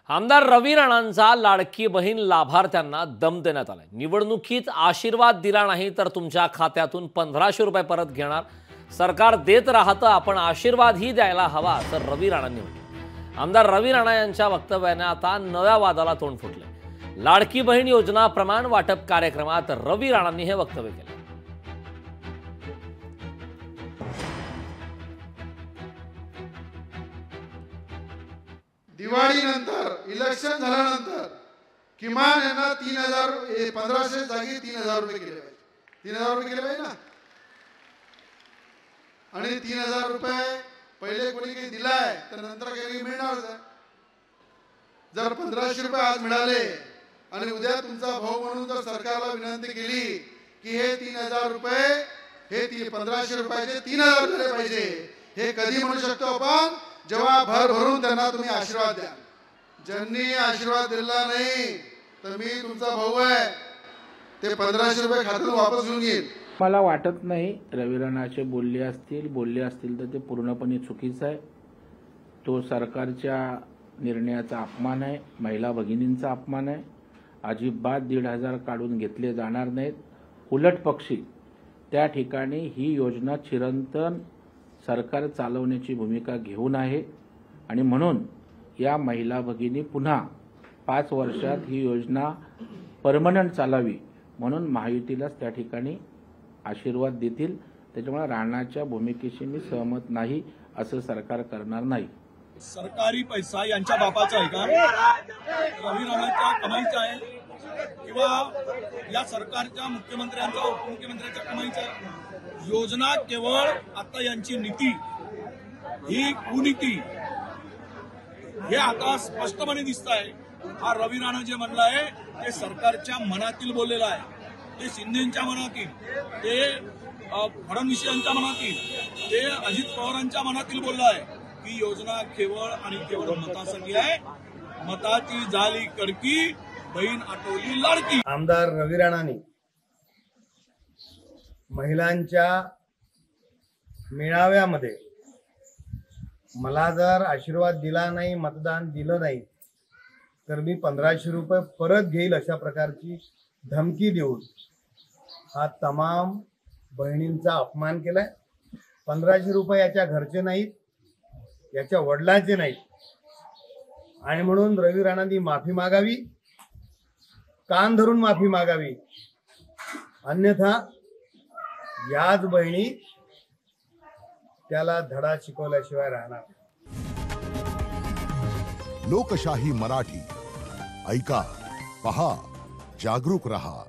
आमदार रवी राणांचा लाडकी बहीण लाभार्थ्यांना दम देण्यात आलाय। निवडणुकीत आशीर्वाद दिला नाही तर तुमच्या खात्यातून 1500 रुपये परत घेणार। सरकार देत राहतं, आपण आशीर्वादही द्यायला हवा असं रवी राणांनी म्हटलं। आमदार रवी राणा यांच्या वक्तव्याने आता नव्या वादाला तोंड फुटले। लाडकी बहीण योजना प्रमाण वाटप कार्यक्रमात रवी राणांनी हे वक्तव्य केले। दिवाळीनंतर इलेक्शन झाल्यानंतर किमान यांना 1500 जागी 3000 रुपये केले पाहिजे। 3000 रुपये केले पाहिजे ना। आणि 3000 रुपये पहिले कोणी काही दिलाय तर नंतर काही मिळणार। जर 1500 रुपये आज मिळाले आणि उद्या तुमचा भाऊ म्हणून जर सरकारला विनंती केली की हे 3000 रुपये हे 1500 रुपयाचे 3000 झाले पाहिजे, हे कधी म्हणू शकतो आपण? जेव्हा भर भरून त्यांना तुम्ही आशीर्वाद द्या। ज्यांनी आशीर्वाद दिला नाही तर मी तुमचा भाऊ आहे, ते 1500 रुपये खात्यातून वापस घेऊन घेईल। मला वाटत नाही रवी राणाचे बोलले असतील तर ते पूर्णपणे चुकीचं आहे। तो सरकारच्या निर्णयाचा अपमान आहे, महिला भगिनींचा अपमान आहे। अजिबात 1500 काढून घेतले जाणार नाहीत। उलट पक्षी त्या ठिकाणी ही योजना चिरंतन सरकार चालवण्याची भूमिका घेऊन आहे आणि म्हणून या महिला भगिनी पुन्हा 5 वर्षात ही योजना परमनंट चालावी म्हणून महायुतीलाच त्या ठिकाणी आशीर्वाद देतील। त्याच्यामुळे राणाच्या भूमिकेशी मी सहमत नाही, असं सरकार करणार नाही। सरकारी पैसा यांच्या बापाचा आहे का? रवी राणाच्या कमाईचा आहे किंवा या सरकारच्या मुख्यमंत्र्यांचा उपमुख्यमंत्र्यांच्या कमाईचा आहे? योजना केवळ आता यांची नीती ही कुनीती हे आता स्पष्टपणे दिसत आहे। हा रवी राणा जे म्हणलं आहे ते सरकारच्या मनातील बोललेलं आहे, ते शिंदेच्या मनातील, ते फडणवीस यांच्या मनातील, ते अजित पवारांच्या मनातील बोललं आहे की योजना केवळ आणि केवळ मतासाठी आहे। मताची झाली कडकी, बहीण आठवली लाडकी। आमदार रवी राणांनी महिलांच्या मेळाव्यामध्ये मला जर आशीर्वाद दिला नाही, मतदान दिलं नाही तर मी 1500 रुपये परत घेईल अशा प्रकारची धमकी देऊन हा तमाम बहिणींचा अपमान केलाय। 1500 रुपये याच्या घरचे नाहीत, याच्या वडिलांचे नाहीत आणि म्हणून रवी राणांनी माफी मागावी, कान धरून माफी मागावी, अन्यथा याच बहिणी त्याला धडा शिकवल्याशिवाय राहणार। लोकशाही मराठी ऐका, पहा, जागरूक रहा।